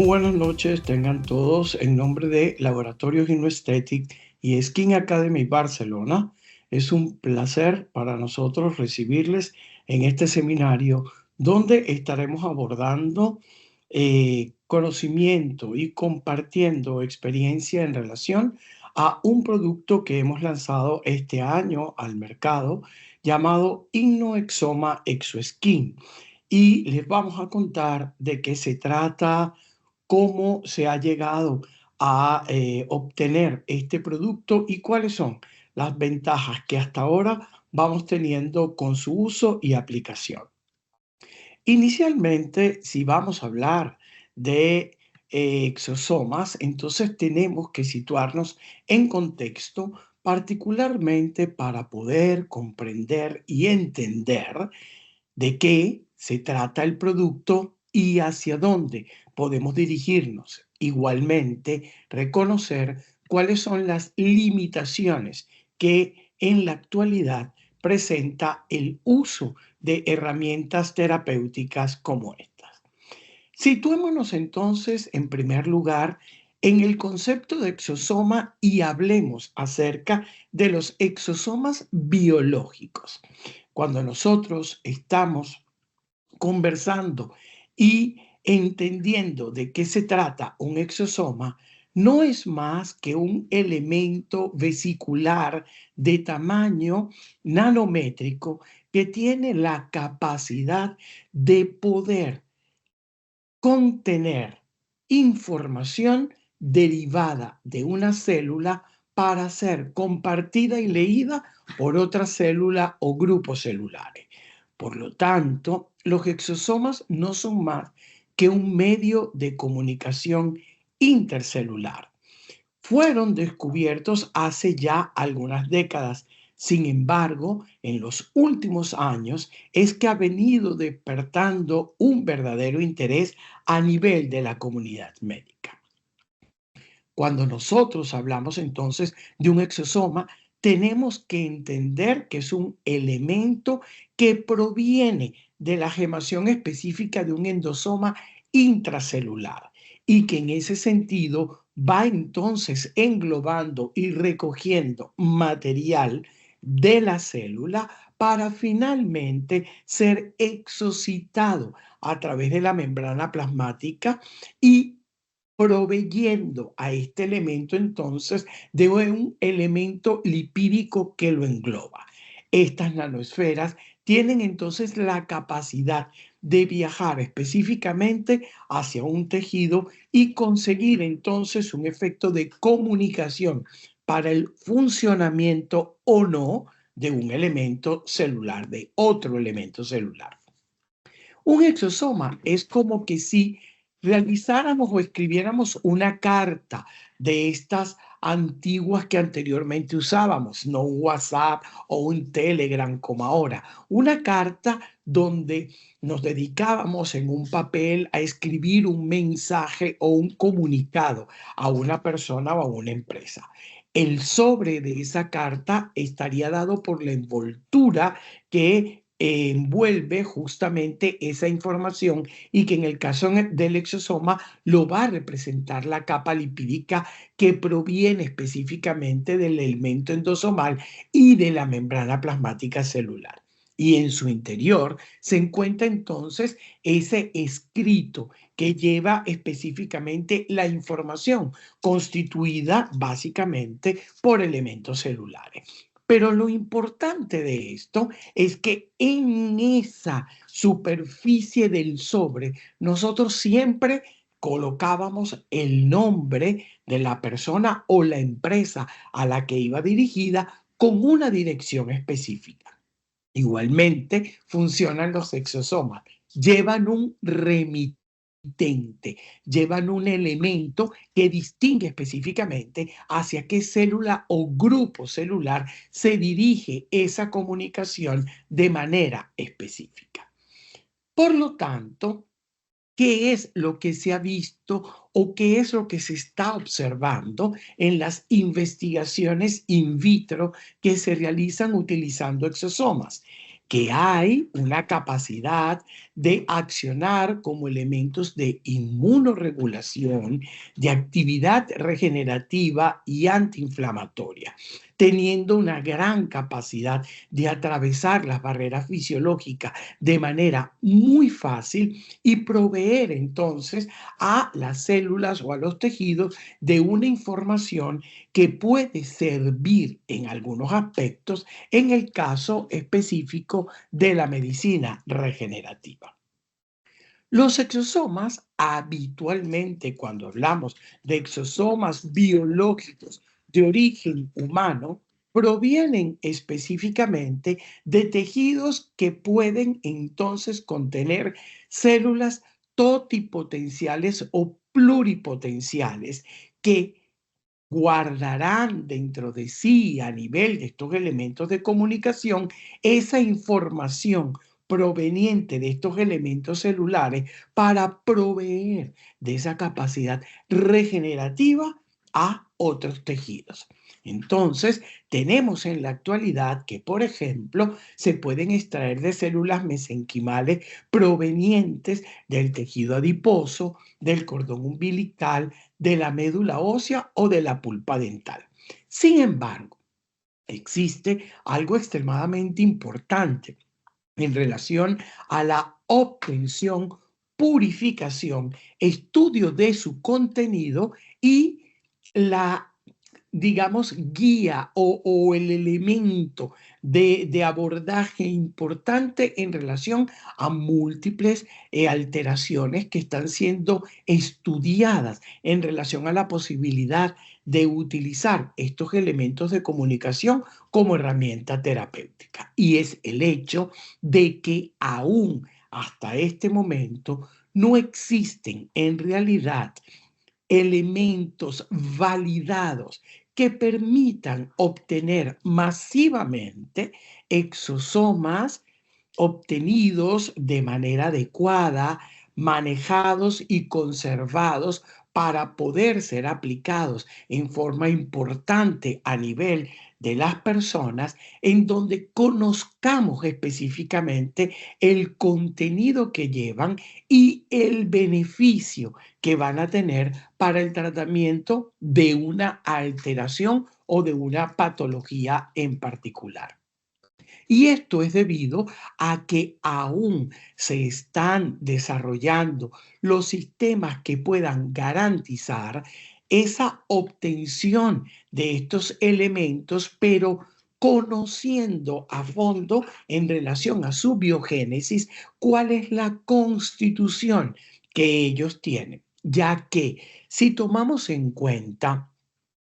Muy buenas noches, tengan todos en nombre de Laboratorios InnoAesthetic y Skin Academy Barcelona. Es un placer para nosotros recibirles en este seminario donde estaremos abordando conocimiento y compartiendo experiencia en relación a un producto que hemos lanzado este año al mercado llamado InnoExoma ExoSkin. Y les vamos a contar de qué se trata, cómo se ha llegado a obtener este producto y cuáles son las ventajas que hasta ahora vamos teniendo con su uso y aplicación. Inicialmente, si vamos a hablar de exosomas, entonces tenemos que situarnos en contexto, particularmente para poder comprender y entender de qué se trata el producto y hacia dónde podemos dirigirnos. Igualmente, reconocer cuáles son las limitaciones que en la actualidad presenta el uso de herramientas terapéuticas como estas. Situémonos entonces, en primer lugar, en el concepto de exosoma y hablemos acerca de los exosomas biológicos. Cuando nosotros estamos conversando y entendiendo de qué se trata un exosoma, no es más que un elemento vesicular de tamaño nanométrico que tiene la capacidad de poder contener información derivada de una célula para ser compartida y leída por otra célula o grupos celulares. Por lo tanto, los exosomas no son más que un medio de comunicación intercelular. Fueron descubiertos hace ya algunas décadas. Sin embargo, en los últimos años es que ha venido despertando un verdadero interés a nivel de la comunidad médica. Cuando nosotros hablamos entonces de un exosoma, tenemos que entender que es un elemento que proviene de la gemación específica de un endosoma intracelular y que en ese sentido va entonces englobando y recogiendo material de la célula para finalmente ser exocitado a través de la membrana plasmática y proveyendo a este elemento entonces de un elemento lipídico que lo engloba. Estas nanoesferas tienen entonces la capacidad de viajar específicamente hacia un tejido y conseguir entonces un efecto de comunicación para el funcionamiento o no de un elemento celular, de otro elemento celular. Un exosoma es como que si realizáramos o escribiéramos una carta de estas antiguas que anteriormente usábamos, no un WhatsApp o un Telegram como ahora, una carta donde nos dedicábamos en un papel a escribir un mensaje o un comunicado a una persona o a una empresa. El sobre de esa carta estaría dado por la envoltura que envuelve justamente esa información y que en el caso del exosoma lo va a representar la capa lipídica que proviene específicamente del elemento endosomal y de la membrana plasmática celular. Y en su interior se encuentra entonces ese escrito que lleva específicamente la información constituida básicamente por elementos celulares. Pero lo importante de esto es que en esa superficie del sobre nosotros siempre colocábamos el nombre de la persona o la empresa a la que iba dirigida con una dirección específica. Igualmente funcionan los exosomas. Llevan un remitente, llevan un elemento que distingue específicamente hacia qué célula o grupo celular se dirige esa comunicación de manera específica. Por lo tanto, ¿qué es lo que se ha visto o qué es lo que se está observando en las investigaciones in vitro que se realizan utilizando exosomas? Que hay una capacidad de accionar como elementos de inmunoregulación, de actividad regenerativa y antiinflamatoria, teniendo una gran capacidad de atravesar las barreras fisiológicas de manera muy fácil y proveer entonces a las células o a los tejidos de una información que puede servir en algunos aspectos en el caso específico de la medicina regenerativa. Los exosomas, habitualmente cuando hablamos de exosomas biológicos de origen humano, provienen específicamente de tejidos que pueden entonces contener células totipotenciales o pluripotenciales que guardarán dentro de sí, a nivel de estos elementos de comunicación, esa información proveniente de estos elementos celulares para proveer de esa capacidad regenerativa a otros tejidos. Entonces, tenemos en la actualidad que, por ejemplo, se pueden extraer de células mesenquimales provenientes del tejido adiposo, del cordón umbilical, de la médula ósea o de la pulpa dental. Sin embargo, existe algo extremadamente importante en relación a la obtención, purificación, estudio de su contenido y la, digamos, guía o el elemento de abordaje importante en relación a múltiples alteraciones que están siendo estudiadas en relación a la posibilidad de utilizar estos elementos de comunicación como herramienta terapéutica. Y es el hecho de que aún hasta este momento no existen en realidad elementos validados que permitan obtener masivamente exosomas obtenidos de manera adecuada, manejados y conservados para poder ser aplicados en forma importante a nivel de las personas, en donde conozcamos específicamente el contenido que llevan y el beneficio que van a tener para el tratamiento de una alteración o de una patología en particular. Y esto es debido a que aún se están desarrollando los sistemas que puedan garantizar esa obtención de estos elementos, pero conociendo a fondo en relación a su biogénesis cuál es la constitución que ellos tienen, ya que si tomamos en cuenta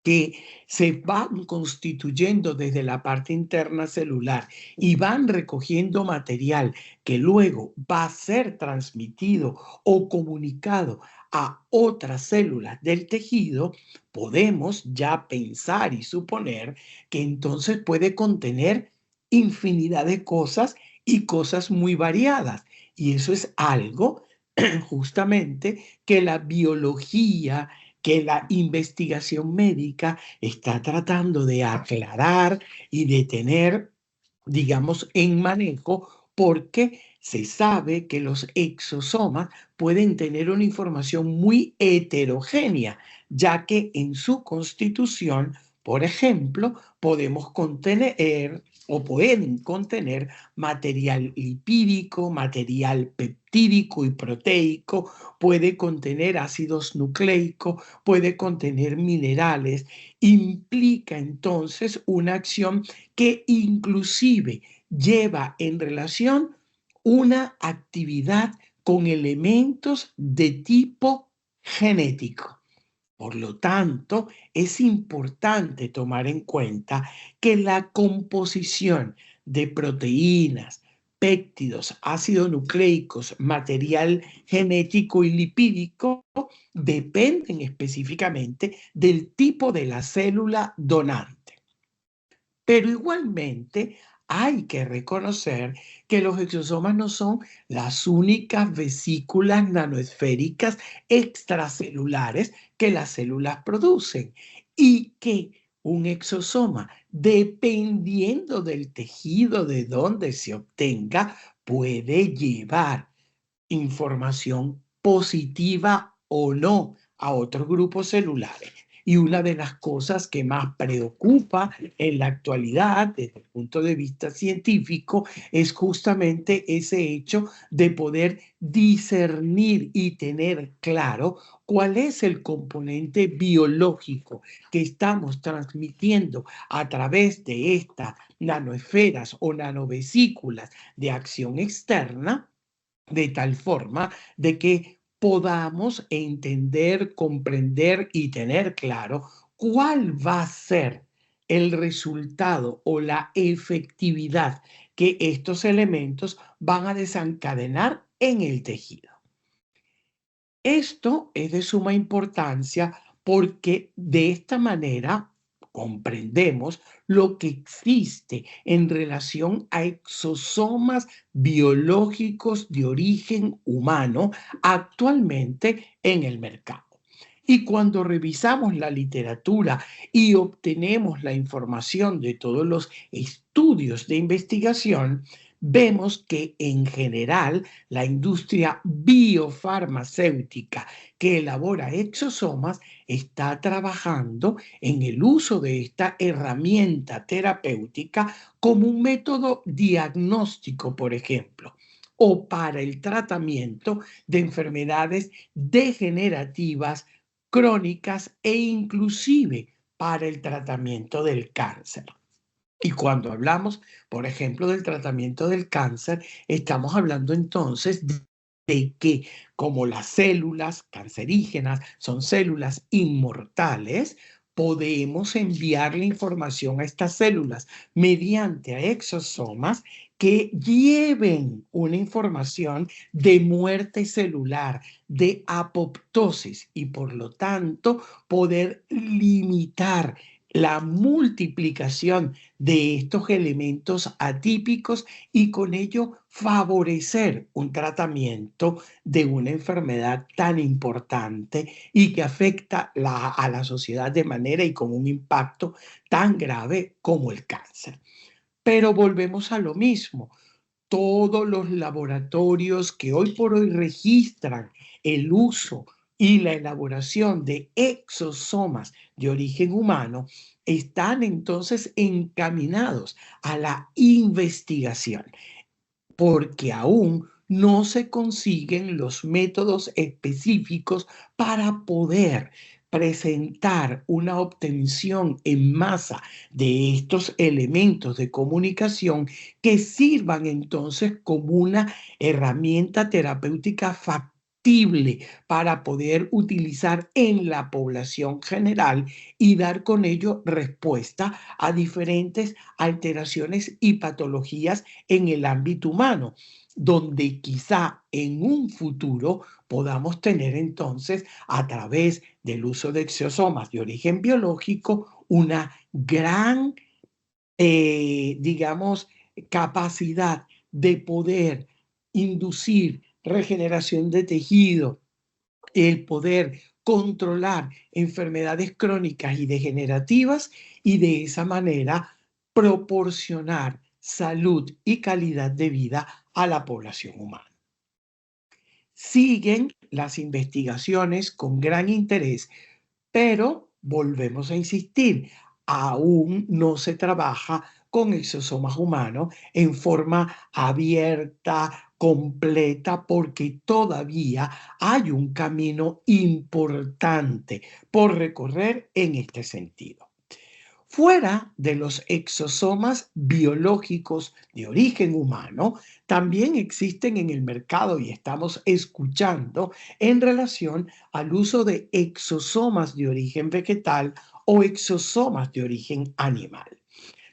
que se van constituyendo desde la parte interna celular y van recogiendo material que luego va a ser transmitido o comunicado a otras células del tejido, podemos ya pensar y suponer que entonces puede contener infinidad de cosas y cosas muy variadas. Y eso es algo justamente que la biología, que la investigación médica está tratando de aclarar y de tener, digamos, en manejo, porque se sabe que los exosomas pueden tener una información muy heterogénea, ya que en su constitución, por ejemplo, podemos contener o pueden contener material lipídico, material peptídico y proteico, puede contener ácidos nucleicos, puede contener minerales, implica entonces una acción que inclusive lleva en relación una actividad con elementos de tipo genético. Por lo tanto, es importante tomar en cuenta que la composición de proteínas, péptidos, ácidos nucleicos, material genético y lipídico dependen específicamente del tipo de la célula donante. Pero igualmente hay que reconocer que los exosomas no son las únicas vesículas nanoesféricas extracelulares que las células producen y que un exosoma, dependiendo del tejido de donde se obtenga, puede llevar información positiva o no a otros grupos celulares. Y una de las cosas que más preocupa en la actualidad, desde el punto de vista científico, es justamente ese hecho de poder discernir y tener claro cuál es el componente biológico que estamos transmitiendo a través de estas nanoesferas o nanovesículas de acción externa, de tal forma de que podamos entender, comprender y tener claro cuál va a ser el resultado o la efectividad que estos elementos van a desencadenar en el tejido. Esto es de suma importancia porque de esta manera comprendemos lo que existe en relación a exosomas biológicos de origen humano actualmente en el mercado. Y cuando revisamos la literatura y obtenemos la información de todos los estudios de investigación, vemos que en general la industria biofarmacéutica que elabora exosomas está trabajando en el uso de esta herramienta terapéutica como un método diagnóstico, por ejemplo, o para el tratamiento de enfermedades degenerativas, crónicas e inclusive para el tratamiento del cáncer. Y cuando hablamos, por ejemplo, del tratamiento del cáncer, estamos hablando entonces de que como las células cancerígenas son células inmortales, podemos enviar la información a estas células mediante a exosomas que lleven una información de muerte celular, de apoptosis y por lo tanto poder limitar la multiplicación de estos elementos atípicos y con ello favorecer un tratamiento de una enfermedad tan importante y que afecta a la sociedad de manera y con un impacto tan grave como el cáncer. Pero volvemos a lo mismo. Todos los laboratorios que hoy por hoy registran el uso y la elaboración de exosomas de origen humano están entonces encaminados a la investigación, porque aún no se consiguen los métodos específicos para poder presentar una obtención en masa de estos elementos de comunicación que sirvan entonces como una herramienta terapéutica factible para poder utilizar en la población general y dar con ello respuesta a diferentes alteraciones y patologías en el ámbito humano, donde quizá en un futuro podamos tener entonces, a través del uso de exosomas de origen biológico, una gran, digamos, capacidad de poder inducir regeneración de tejido, el poder controlar enfermedades crónicas y degenerativas y de esa manera proporcionar salud y calidad de vida a la población humana. Siguen las investigaciones con gran interés, pero volvemos a insistir, aún no se trabaja con exosomas humanos en forma abierta, completa, porque todavía hay un camino importante por recorrer en este sentido. Fuera de los exosomas biológicos de origen humano, también existen en el mercado y estamos escuchando en relación al uso de exosomas de origen vegetal o exosomas de origen animal.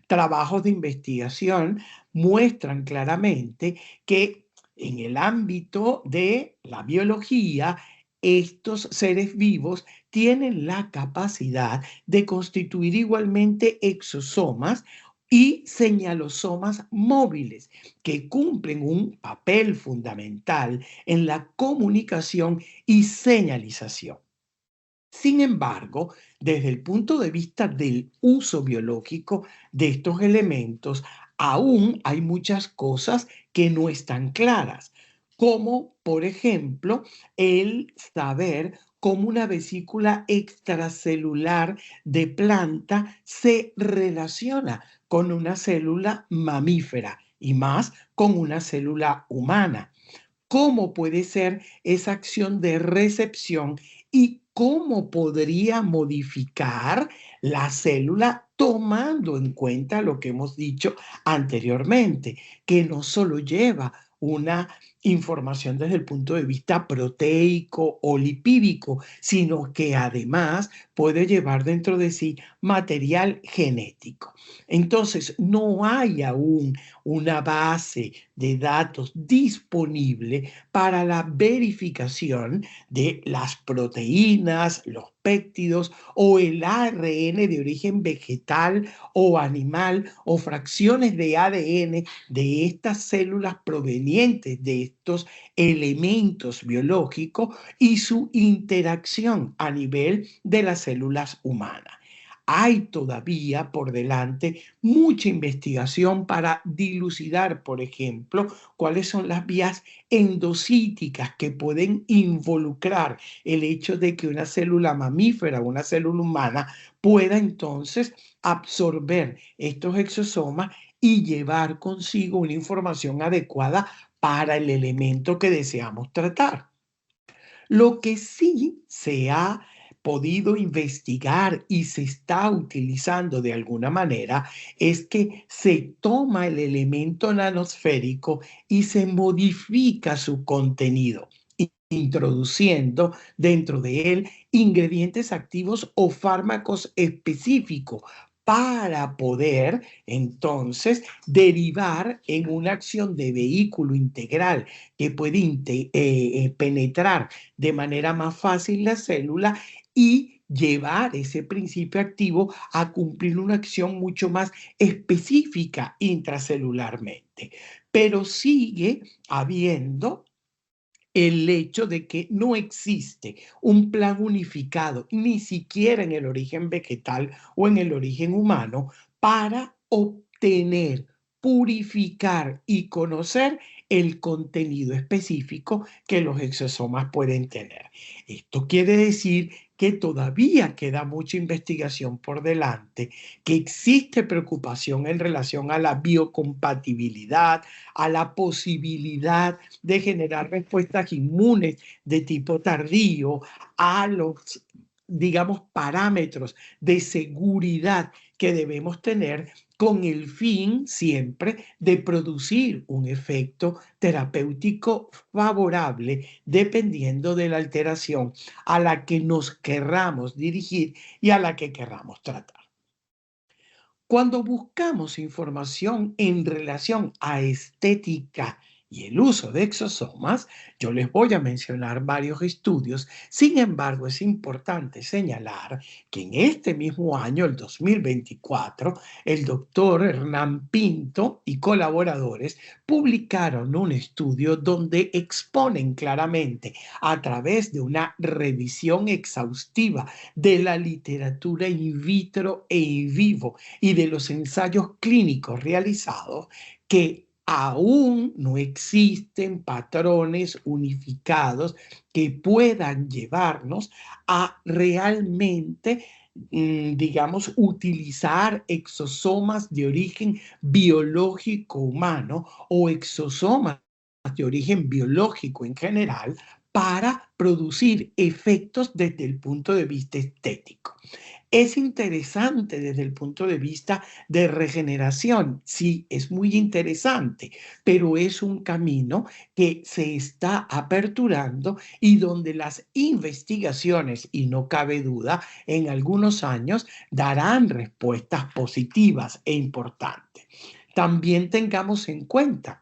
Trabajos de investigación muestran claramente que en el ámbito de la biología, estos seres vivos tienen la capacidad de constituir igualmente exosomas y señalosomas móviles que cumplen un papel fundamental en la comunicación y señalización. Sin embargo, desde el punto de vista del uso biológico de estos elementos, aún hay muchas cosas que no están claras, como por ejemplo el saber cómo una vesícula extracelular de planta se relaciona con una célula mamífera y más con una célula humana. ¿Cómo puede ser esa acción de recepción y cómo podría modificar la célula tomando en cuenta lo que hemos dicho anteriormente, que no solo lleva una información desde el punto de vista proteico o lipídico, sino que además puede llevar dentro de sí material genético? Entonces, no hay aún una base de datos disponible para la verificación de las proteínas, los péptidos o el ARN de origen vegetal o animal o fracciones de ADN de estas células provenientes de estos elementos biológicos y su interacción a nivel de las células humanas. Hay todavía por delante mucha investigación para dilucidar, por ejemplo, cuáles son las vías endocíticas que pueden involucrar el hecho de que una célula mamífera o una célula humana pueda entonces absorber estos exosomas y llevar consigo una información adecuada para el elemento que deseamos tratar. Lo que sí se ha podido investigar y se está utilizando de alguna manera es que se toma el elemento nanosférico y se modifica su contenido, introduciendo dentro de él ingredientes activos o fármacos específicos para poder entonces derivar en una acción de vehículo integral que puede penetrar de manera más fácil la célula y llevar ese principio activo a cumplir una acción mucho más específica intracelularmente. Pero sigue habiendo el hecho de que no existe un plan unificado, ni siquiera en el origen vegetal o en el origen humano, para obtener, purificar y conocer el contenido específico que los exosomas pueden tener. Esto quiere decir que todavía queda mucha investigación por delante, que existe preocupación en relación a la biocompatibilidad, a la posibilidad de generar respuestas inmunes de tipo tardío, a los, digamos, parámetros de seguridad que debemos tener con el fin siempre de producir un efecto terapéutico favorable dependiendo de la alteración a la que nos querramos dirigir y a la que querramos tratar. Cuando buscamos información en relación a estética y el uso de exosomas, yo les voy a mencionar varios estudios. Sin embargo, es importante señalar que en este mismo año, el 2024, el doctor Hernán Pinto y colaboradores publicaron un estudio donde exponen claramente, a través de una revisión exhaustiva de la literatura in vitro e in vivo y de los ensayos clínicos realizados, que aún no existen patrones unificados que puedan llevarnos a realmente, digamos, utilizar exosomas de origen biológico humano o exosomas de origen biológico en general para producir efectos desde el punto de vista estético. Es interesante desde el punto de vista de regeneración, sí, es muy interesante, pero es un camino que se está aperturando y donde las investigaciones, y no cabe duda, en algunos años darán respuestas positivas e importantes. También tengamos en cuenta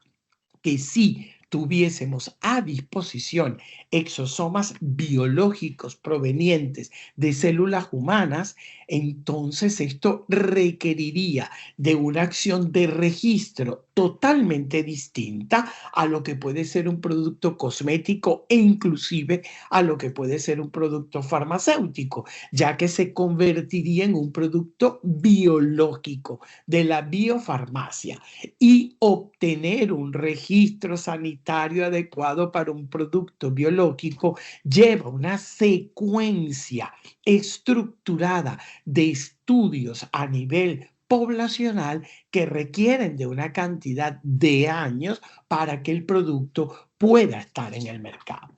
que si tuviésemos a disposición exosomas biológicos provenientes de células humanas, entonces esto requeriría de una acción de registro totalmente distinta a lo que puede ser un producto cosmético e inclusive a lo que puede ser un producto farmacéutico, ya que se convertiría en un producto biológico de la biofarmacia y obtener un registro sanitario adecuado para un producto biológico lleva una secuencia estructurada de estudios a nivel poblacional que requieren de una cantidad de años para que el producto pueda estar en el mercado.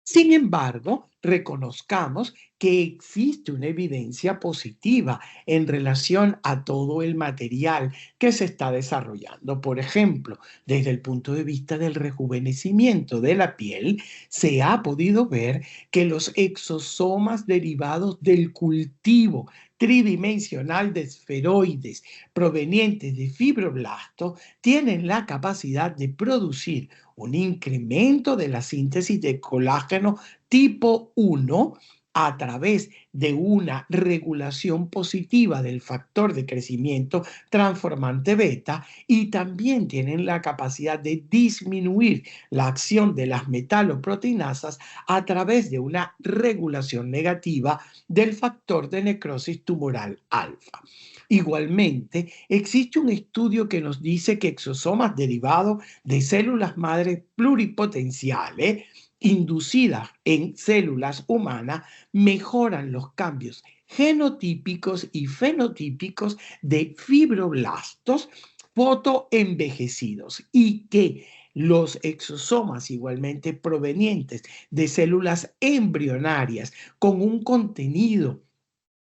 Sin embargo, reconozcamos que existe una evidencia positiva en relación a todo el material que se está desarrollando. Por ejemplo, desde el punto de vista del rejuvenecimiento de la piel, se ha podido ver que los exosomas derivados del cultivo tridimensional de esferoides provenientes de fibroblastos tienen la capacidad de producir un incremento de la síntesis de colágeno tipo 1 a través de una regulación positiva del factor de crecimiento transformante beta y también tienen la capacidad de disminuir la acción de las metaloproteinasas a través de una regulación negativa del factor de necrosis tumoral alfa. Igualmente, existe un estudio que nos dice que exosomas derivados de células madre pluripotenciales inducidas en células humanas mejoran los cambios genotípicos y fenotípicos de fibroblastos fotoenvejecidos y que los exosomas igualmente provenientes de células embrionarias con un contenido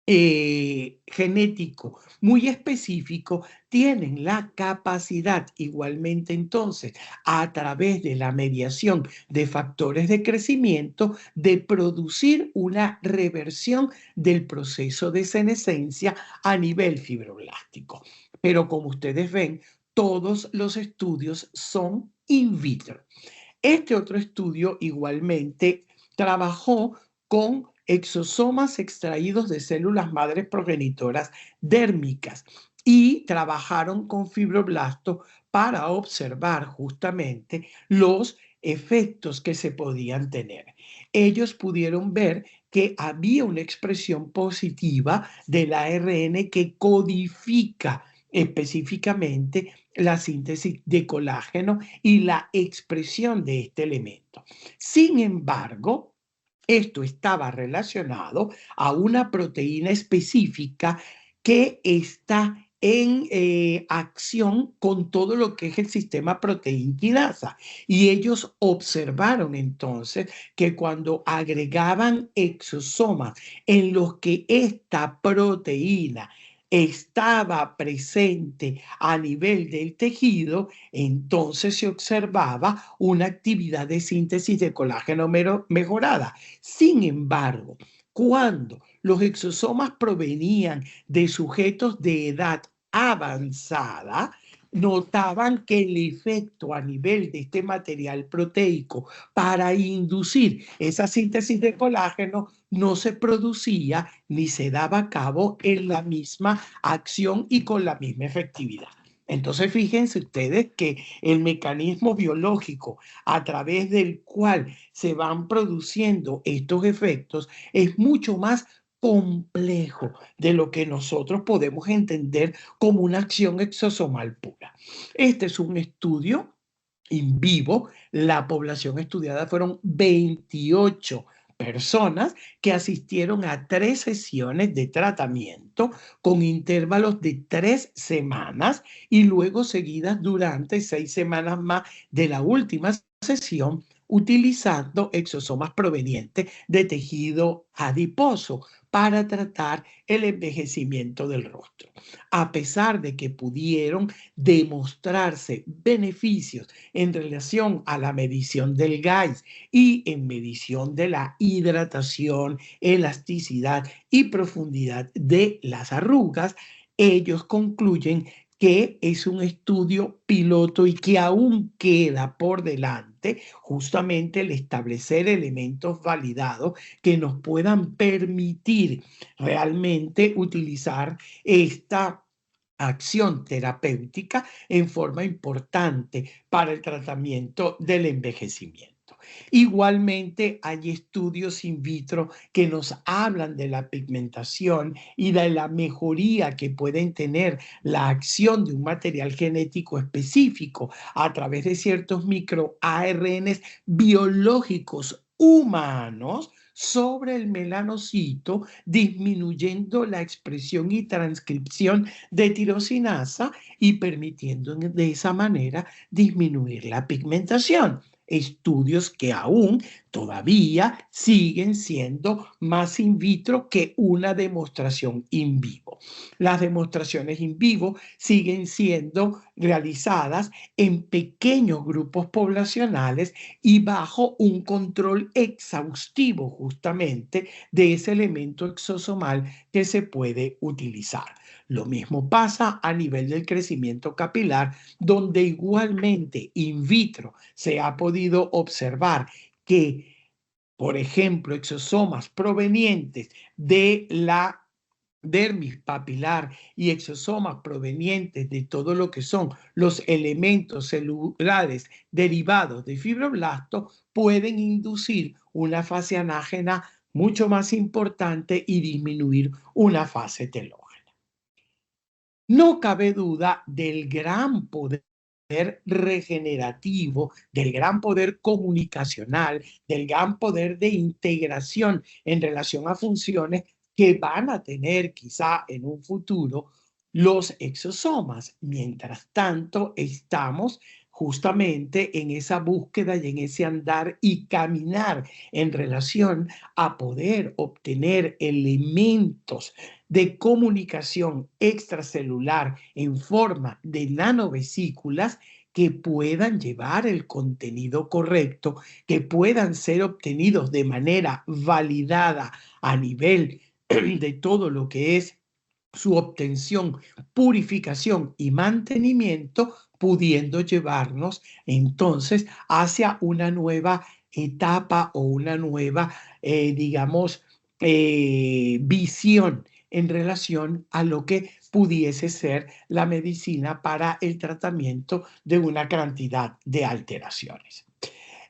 genético muy específico tienen la capacidad igualmente entonces a través de la mediación de factores de crecimiento de producir una reversión del proceso de senescencia a nivel fibroblástico. Pero como ustedes ven, todos los estudios son in vitro. Este otro estudio igualmente trabajó con exosomas extraídos de células madres progenitoras dérmicas y trabajaron con fibroblastos para observar justamente los efectos que se podían tener. Ellos pudieron ver que había una expresión positiva del ARN que codifica específicamente la síntesis de colágeno y la expresión de este elemento. Sin embargo, esto estaba relacionado a una proteína específica que está en acción con todo lo que es el sistema proteínquinasa. Y ellos observaron entonces que cuando agregaban exosomas en los que esta proteína estaba presente a nivel del tejido, entonces se observaba una actividad de síntesis de colágeno mejorada. Sin embargo, cuando los exosomas provenían de sujetos de edad avanzada, notaban que el efecto a nivel de este material proteico para inducir esa síntesis de colágeno no se producía ni se daba a cabo en la misma acción y con la misma efectividad. Entonces, fíjense ustedes que el mecanismo biológico a través del cual se van produciendo estos efectos es mucho más complejo de lo que nosotros podemos entender como una acción exosomal pura. Este es un estudio en vivo. La población estudiada fueron 28 personas que asistieron a 3 sesiones de tratamiento con intervalos de 3 semanas y luego seguidas durante 6 semanas más de la última sesión utilizando exosomas provenientes de tejido adiposo para tratar el envejecimiento del rostro. A pesar de que pudieron demostrarse beneficios en relación a la medición del GAIS y en medición de la hidratación, elasticidad y profundidad de las arrugas, ellos concluyen que es un estudio piloto y que aún queda por delante justamente el establecer elementos validados que nos puedan permitir realmente utilizar esta acción terapéutica en forma importante para el tratamiento del envejecimiento. Igualmente, hay estudios in vitro que nos hablan de la pigmentación y de la mejoría que pueden tener la acción de un material genético específico a través de ciertos microARNs biológicos humanos sobre el melanocito, disminuyendo la expresión y transcripción de tirosinasa y permitiendo de esa manera disminuir la pigmentación. Estudios que aún todavía siguen siendo más in vitro que una demostración in vivo. Las demostraciones in vivo siguen siendo realizadas en pequeños grupos poblacionales y bajo un control exhaustivo justamente de ese elemento exosomal que se puede utilizar. Lo mismo pasa a nivel del crecimiento capilar, donde igualmente in vitro se ha podido observar que, por ejemplo, exosomas provenientes de la dermis papilar y exosomas provenientes de todo lo que son los elementos celulares derivados de fibroblastos pueden inducir una fase anágena mucho más importante y disminuir una fase telógena. No cabe duda del gran poder regenerativo, del gran poder comunicacional, del gran poder de integración en relación a funciones que van a tener quizá en un futuro los exosomas. Mientras tanto, estamos justamente en esa búsqueda y en ese andar y caminar en relación a poder obtener elementos de comunicación extracelular en forma de nanovesículas que puedan llevar el contenido correcto, que puedan ser obtenidos de manera validada a nivel de todo lo que es su obtención, purificación y mantenimiento, pudiendo llevarnos entonces hacia una nueva etapa o una nueva, digamos, visión en relación a lo que pudiese ser la medicina para el tratamiento de una cantidad de alteraciones.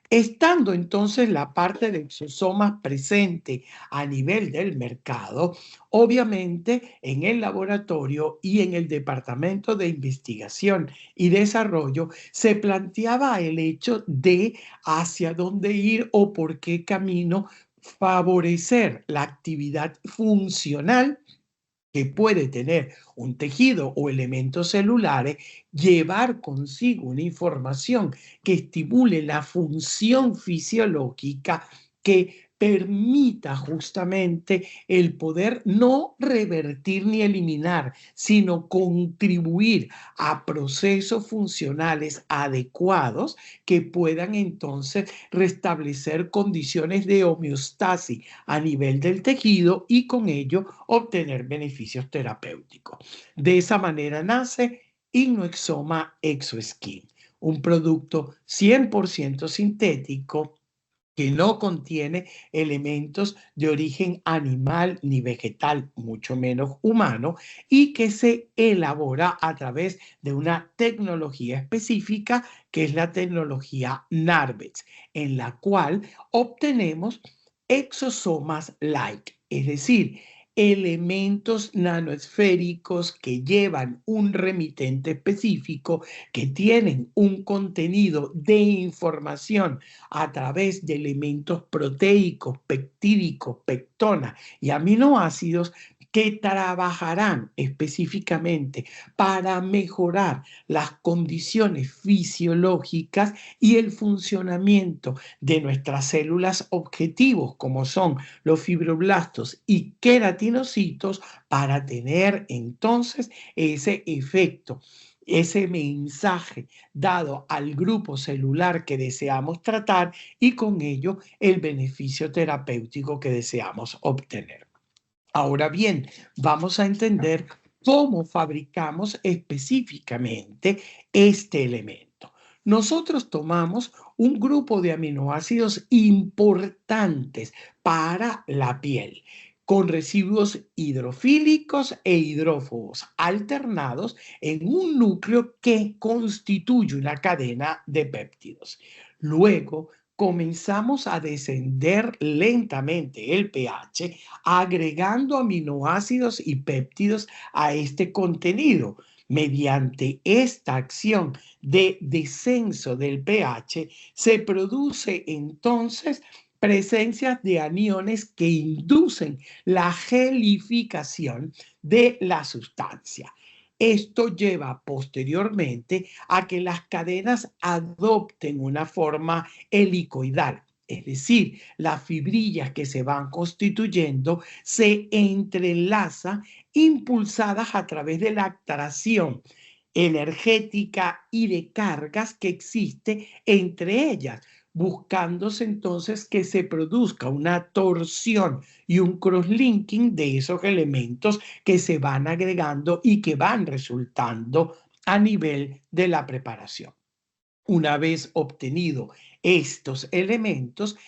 Estando entonces la parte de exosomas presente a nivel del mercado, obviamente en el laboratorio y en el departamento de investigación y desarrollo se planteaba el hecho de hacia dónde ir o por qué camino favorecer la actividad funcional que puede tener un tejido o elementos celulares, llevar consigo una información que estimule la función fisiológica que permita justamente el poder no revertir ni eliminar, sino contribuir a procesos funcionales adecuados que puedan entonces restablecer condiciones de homeostasis a nivel del tejido y con ello obtener beneficios terapéuticos. De esa manera nace Innoexoma ExoSkin, un producto 100% sintético que no contiene elementos de origen animal ni vegetal, mucho menos humano, y que se elabora a través de una tecnología específica que es la tecnología NARVEX, en la cual obtenemos exosomas like, es decir, elementos nanoesféricos que llevan un remitente específico, que tienen un contenido de información a través de elementos proteicos, peptídicos, pectona y aminoácidos que trabajarán específicamente para mejorar las condiciones fisiológicas y el funcionamiento de nuestras células objetivos, como son los fibroblastos y queratinocitos, para tener entonces ese efecto, ese mensaje dado al grupo celular que deseamos tratar y con ello el beneficio terapéutico que deseamos obtener. Ahora bien, vamos a entender cómo fabricamos específicamente este elemento. Nosotros tomamos un grupo de aminoácidos importantes para la piel, con residuos hidrofílicos e hidrófobos alternados en un núcleo que constituye una cadena de péptidos. Luego, comenzamos a descender lentamente el pH, agregando aminoácidos y péptidos a este contenido. Mediante esta acción de descenso del pH, se produce entonces presencia de aniones que inducen la gelificación de la sustancia. Esto lleva posteriormente a que las cadenas adopten una forma helicoidal, es decir, las fibrillas que se van constituyendo se entrelazan impulsadas a través de la atracción energética y de cargas que existe entre ellas, buscándose entonces que se produzca una torsión y un crosslinking de esos elementos que se van agregando y que van resultando a nivel de la preparación. Una vez obtenido estos elementos,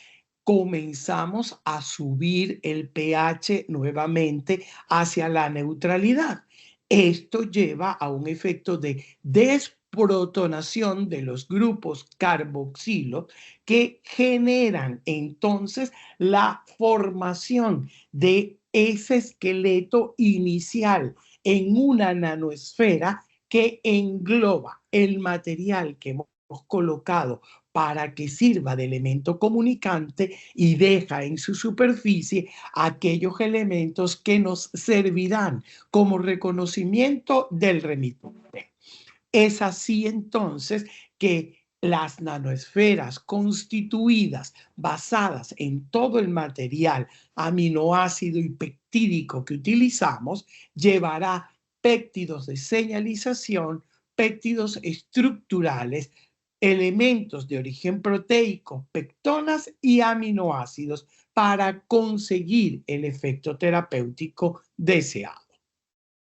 comenzamos a subir el pH nuevamente hacia la neutralidad. Esto lleva a un efecto de desprotonación de los grupos carboxilo que generan entonces la formación de ese esqueleto inicial en una nanoesfera que engloba el material que hemos colocado para que sirva de elemento comunicante y deja en su superficie aquellos elementos que nos servirán como reconocimiento del remitente. Es así entonces que las nanoesferas constituidas, basadas en todo el material aminoácido y peptídico que utilizamos, llevará péptidos de señalización, péptidos estructurales, elementos de origen proteico, pectonas y aminoácidos para conseguir el efecto terapéutico deseado.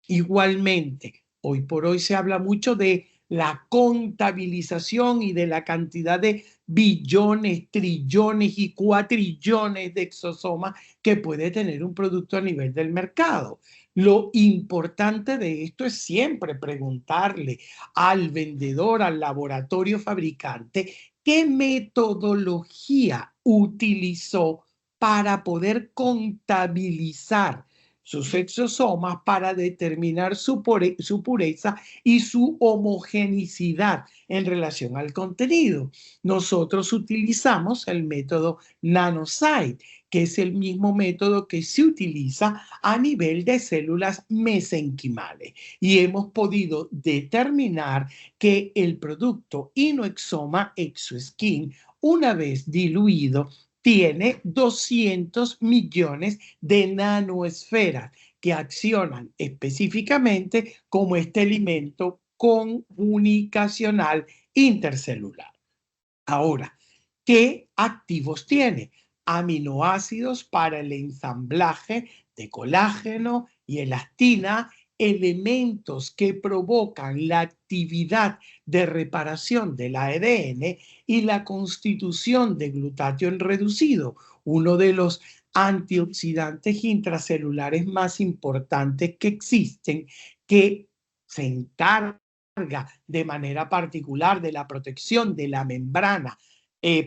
Igualmente, hoy por hoy se habla mucho de la contabilización y de la cantidad de billones, trillones y cuatrillones de exosomas que puede tener un producto a nivel del mercado. Lo importante de esto es siempre preguntarle al vendedor, al laboratorio fabricante, qué metodología utilizó para poder contabilizar sus exosomas para determinar su pureza y su homogenicidad en relación al contenido. Nosotros utilizamos el método Nanosite, que es el mismo método que se utiliza a nivel de células mesenquimales. Y hemos podido determinar que el producto Inoexoma ExoSkin, una vez diluido, tiene 200 millones de nanoesferas que accionan específicamente como este elemento comunicacional intercelular. Ahora, ¿qué activos tiene? Aminoácidos para el ensamblaje de colágeno y elastina, elementos que provocan la actividad de reparación del ADN y la constitución de glutatión reducido, uno de los antioxidantes intracelulares más importantes que existen, que se encarga de manera particular de la protección de la membrana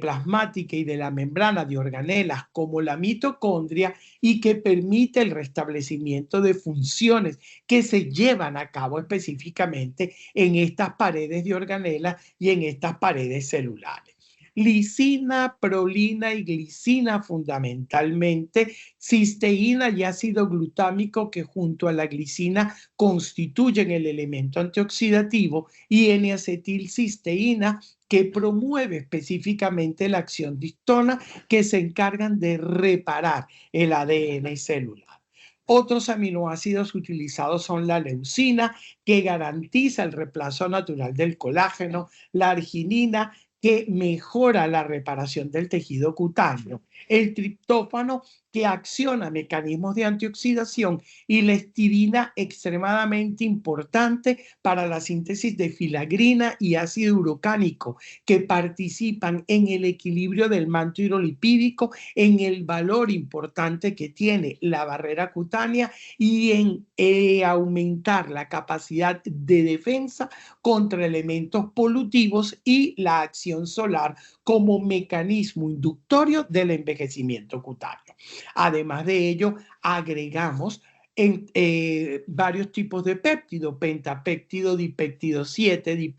plasmática y de la membrana de organelas como la mitocondria y que permite el restablecimiento de funciones que se llevan a cabo específicamente en estas paredes de organelas y en estas paredes celulares. Lisina, prolina y glicina fundamentalmente, cisteína y ácido glutámico que junto a la glicina constituyen el elemento antioxidativo y N-acetilcisteína que promueve específicamente la acción de histona que se encargan de reparar el ADN celular. Otros aminoácidos utilizados son la leucina, que garantiza el reemplazo natural del colágeno, la arginina, que mejora la reparación del tejido cutáneo, el triptófano, que acciona mecanismos de antioxidación, y la histidina, extremadamente importante para la síntesis de filagrina y ácido urocánico, que participan en el equilibrio del manto hidrolipídico, en el valor importante que tiene la barrera cutánea y en aumentar la capacidad de defensa contra elementos polutivos y la acción solar como mecanismo inductorio del envejecimiento cutáneo. Además de ello, agregamos varios tipos de péptido: pentapéptido, dipéptido 7,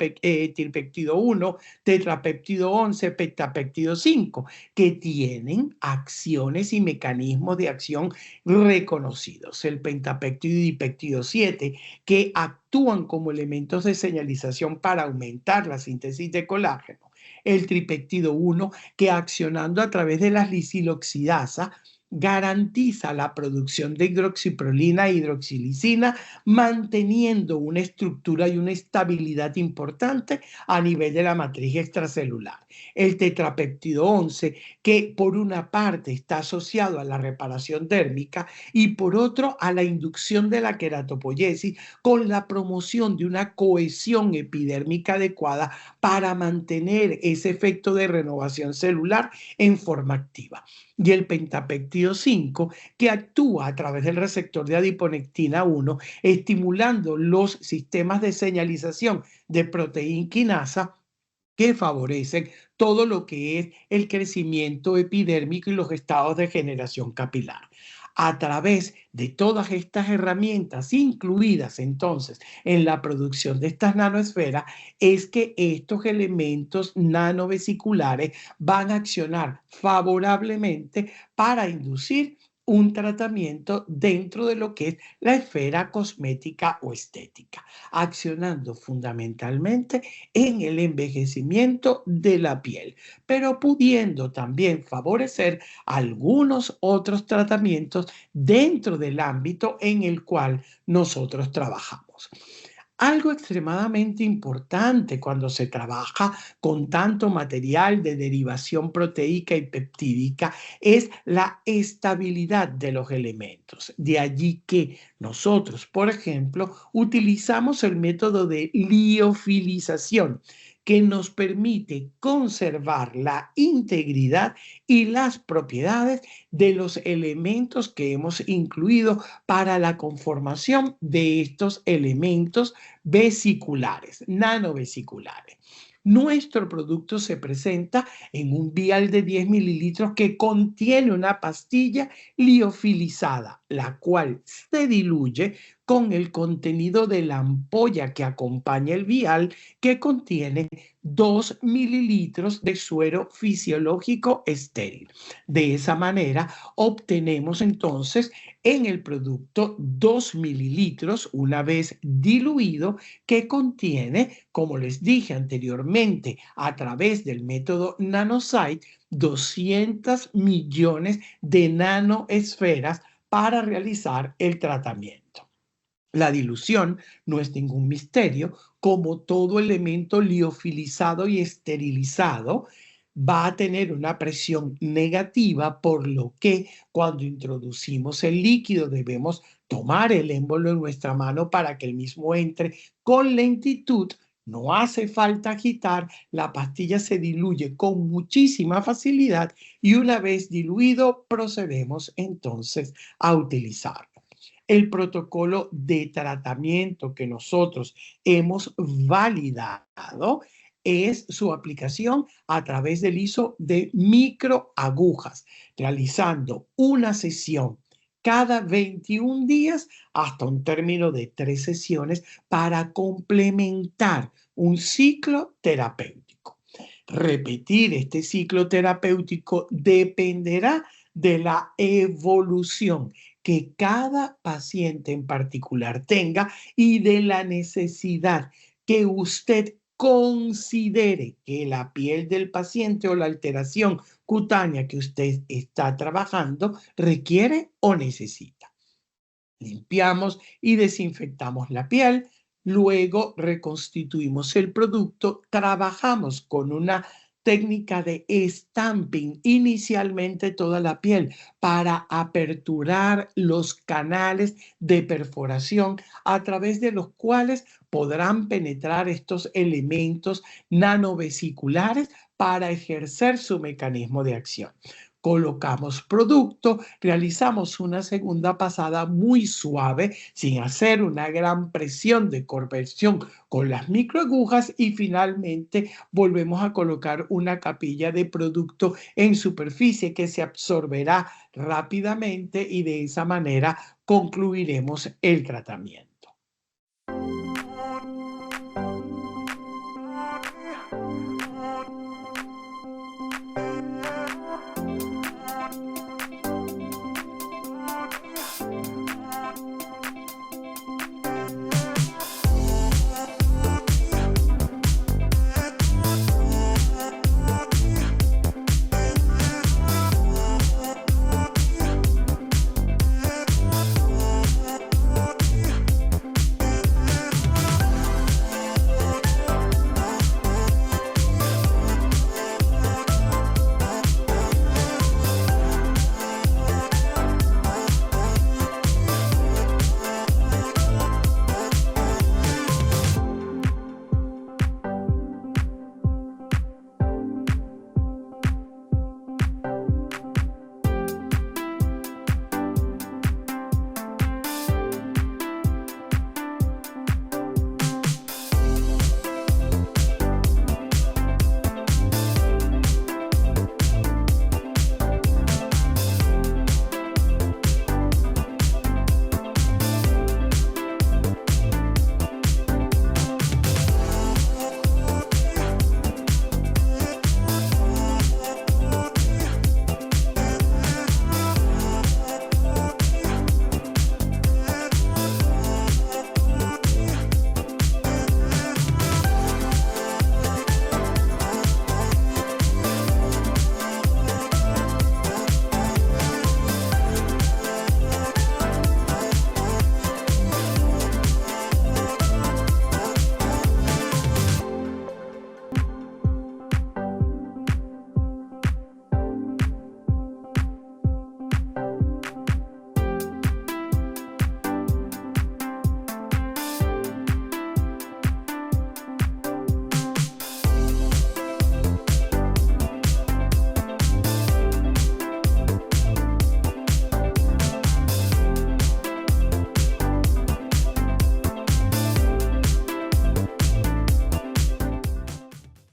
tripéptido 1, tetrapéptido 11, pentapéptido 5, que tienen acciones y mecanismos de acción reconocidos. El pentapéptido y dipéptido 7, que actúan como elementos de señalización para aumentar la síntesis de colágeno. El tripéptido 1, que accionando a través de las lisiloxidasa, garantiza la producción de hidroxiprolina e hidroxilisina, manteniendo una estructura y una estabilidad importante a nivel de la matriz extracelular. El tetrapéptido 11, que por una parte está asociado a la reparación dérmica y por otro a la inducción de la queratopoiesis, con la promoción de una cohesión epidérmica adecuada para mantener ese efecto de renovación celular en forma activa. Y el pentapéptido 5, que actúa a través del receptor de adiponectina 1, estimulando los sistemas de señalización de proteína quinasa, que favorecen todo lo que es el crecimiento epidérmico y los estados de generación capilar. A través de todas estas herramientas, incluidas entonces en la producción de estas nanoesferas, es que estos elementos nanovesiculares van a accionar favorablemente para inducir un tratamiento dentro de lo que es la esfera cosmética o estética, accionando fundamentalmente en el envejecimiento de la piel, pero pudiendo también favorecer algunos otros tratamientos dentro del ámbito en el cual nosotros trabajamos. Algo extremadamente importante cuando se trabaja con tanto material de derivación proteica y peptídica es la estabilidad de los elementos. De allí que nosotros, por ejemplo, utilizamos el método de liofilización, que nos permite conservar la integridad y las propiedades de los elementos que hemos incluido para la conformación de estos elementos vesiculares, nanovesiculares. Nuestro producto se presenta en un vial de 10 mililitros que contiene una pastilla liofilizada, la cual se diluye con el contenido de la ampolla que acompaña el vial, que contiene 2 mililitros de suero fisiológico estéril. De esa manera obtenemos entonces en el producto 2 mililitros, una vez diluido, que contiene, como les dije anteriormente, a través del método Nanosite, 200 millones de nanoesferas para realizar el tratamiento. La dilución no es ningún misterio. Como todo elemento liofilizado y esterilizado, va a tener una presión negativa, por lo que cuando introducimos el líquido debemos tomar el émbolo en nuestra mano para que el mismo entre con lentitud. No hace falta agitar, la pastilla se diluye con muchísima facilidad y una vez diluido procedemos entonces a utilizarlo. El protocolo de tratamiento que nosotros hemos validado es su aplicación a través del uso de microagujas, realizando una sesión cada 21 días hasta un término de 3 sesiones para complementar un ciclo terapéutico. Repetir este ciclo terapéutico dependerá de la evolución que cada paciente en particular tenga y de la necesidad que usted considere que la piel del paciente o la alteración cutánea que usted está trabajando requiere o necesita. Limpiamos y desinfectamos la piel, luego reconstituimos el producto, trabajamos con una técnica de stamping inicialmente toda la piel para aperturar los canales de perforación a través de los cuales podrán penetrar estos elementos nanovesiculares para ejercer su mecanismo de acción. Colocamos producto, realizamos una segunda pasada muy suave, sin hacer una gran presión de conversión con las microagujas y finalmente volvemos a colocar una capilla de producto en superficie que se absorberá rápidamente y de esa manera concluiremos el tratamiento.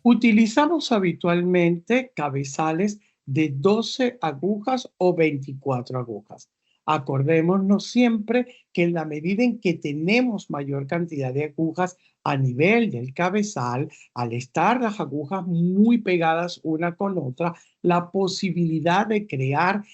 Utilizamos habitualmente cabezales de 12 agujas o 24 agujas. Acordémonos siempre que en la medida en que tenemos mayor cantidad de agujas a nivel del cabezal, al estar las agujas muy pegadas una con otra, la posibilidad de crear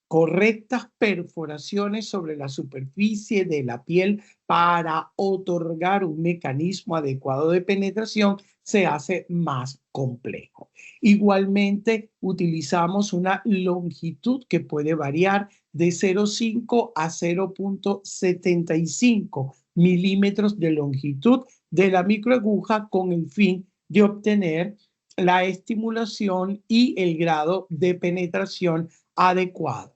correctas perforaciones sobre la superficie de la piel para otorgar un mecanismo adecuado de penetración se hace más complejo. Igualmente, utilizamos una longitud que puede variar de 0,5 a 0,75 milímetros de longitud de la microaguja con el fin de obtener la estimulación y el grado de penetración adecuado.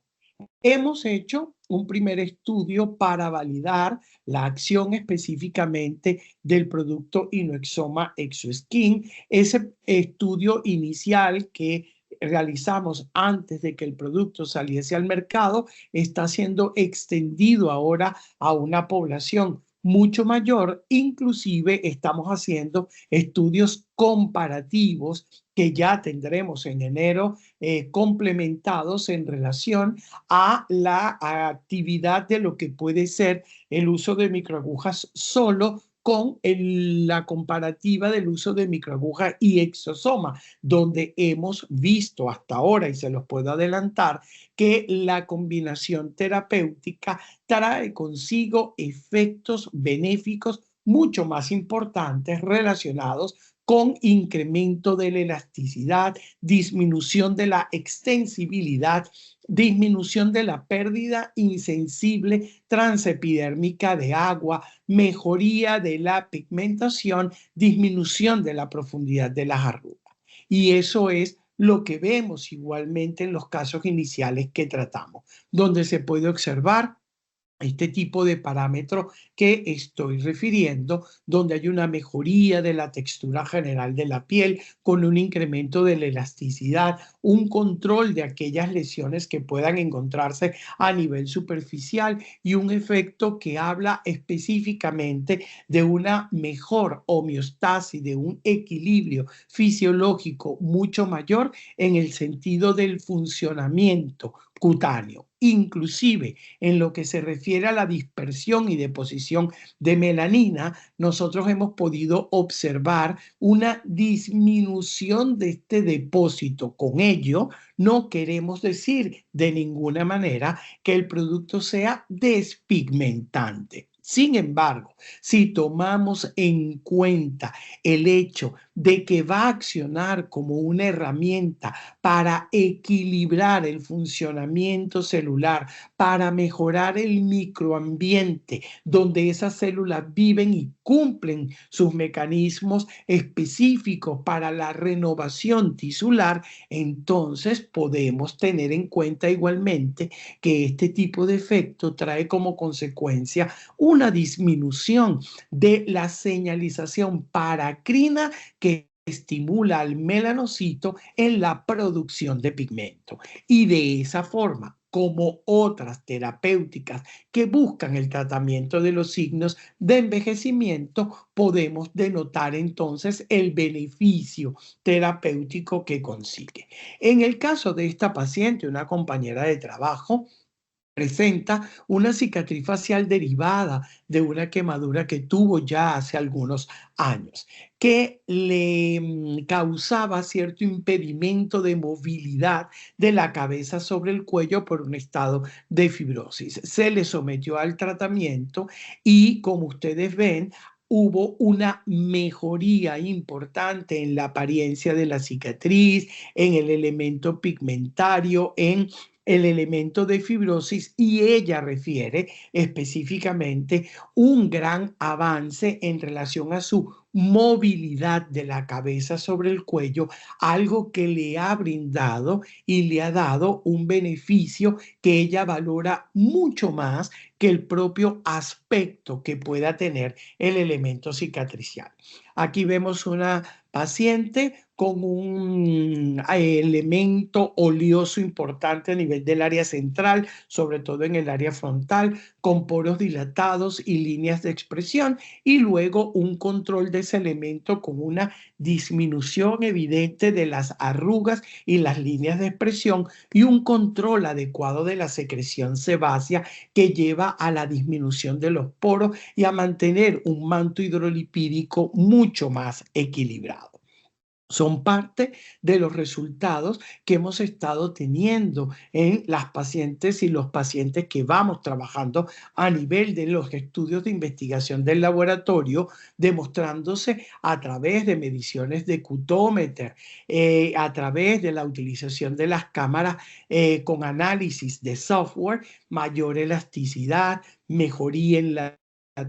Hemos hecho un primer estudio para validar la acción específicamente del producto Inoexoma ExoSkin. Ese estudio inicial que realizamos antes de que el producto saliese al mercado está siendo extendido ahora a una población mucho mayor. Inclusive estamos haciendo estudios comparativos que ya tendremos en enero complementados en relación a la actividad de lo que puede ser el uso de microagujas solo con la comparativa del uso de microaguja y exosoma, donde hemos visto hasta ahora, y se los puedo adelantar, que la combinación terapéutica trae consigo efectos benéficos mucho más importantes relacionados con incremento de la elasticidad, disminución de la extensibilidad, disminución de la pérdida insensible transepidérmica de agua, mejoría de la pigmentación, disminución de la profundidad de las arrugas. Y eso es lo que vemos igualmente en los casos iniciales que tratamos, donde se puede observar este tipo de parámetro que estoy refiriendo, donde hay una mejoría de la textura general de la piel con un incremento de la elasticidad, un control de aquellas lesiones que puedan encontrarse a nivel superficial y un efecto que habla específicamente de una mejor homeostasis, de un equilibrio fisiológico mucho mayor en el sentido del funcionamiento cutáneo, inclusive en lo que se refiere a la dispersión y deposición de melanina, nosotros hemos podido observar una disminución de este depósito. Con ello, no queremos decir de ninguna manera que el producto sea despigmentante. Sin embargo, si tomamos en cuenta el hecho de que va a accionar como una herramienta para equilibrar el funcionamiento celular, para mejorar el microambiente donde esas células viven y cumplen sus mecanismos específicos para la renovación tisular, entonces podemos tener en cuenta igualmente que este tipo de efecto trae como consecuencia una disminución de la señalización paracrina que estimula al melanocito en la producción de pigmento. Y de esa forma, como otras terapéuticas que buscan el tratamiento de los signos de envejecimiento, podemos denotar entonces el beneficio terapéutico que consigue. En el caso de esta paciente, una compañera de trabajo, presenta una cicatriz facial derivada de una quemadura que tuvo ya hace algunos años, que le causaba cierto impedimento de movilidad de la cabeza sobre el cuello por un estado de fibrosis. Se le sometió al tratamiento y, como ustedes ven, hubo una mejoría importante en la apariencia de la cicatriz, en el elemento pigmentario, en el elemento de fibrosis, y ella refiere específicamente un gran avance en relación a su movilidad de la cabeza sobre el cuello, algo que le ha brindado y le ha dado un beneficio que ella valora mucho más que el propio aspecto que pueda tener el elemento cicatricial. Aquí vemos una paciente con un elemento oleoso importante a nivel del área central, sobre todo en el área frontal, con poros dilatados y líneas de expresión, y luego un control de ese elemento con una disminución evidente de las arrugas y las líneas de expresión y un control adecuado de la secreción sebácea que lleva a la disminución de los poros y a mantener un manto hidrolipídico mucho más equilibrado. Son parte de los resultados que hemos estado teniendo en las pacientes y los pacientes que vamos trabajando a nivel de los estudios de investigación del laboratorio, demostrándose a través de mediciones de cutómetro, a través de la utilización de las cámaras con análisis de software, mayor elasticidad, mejoría en la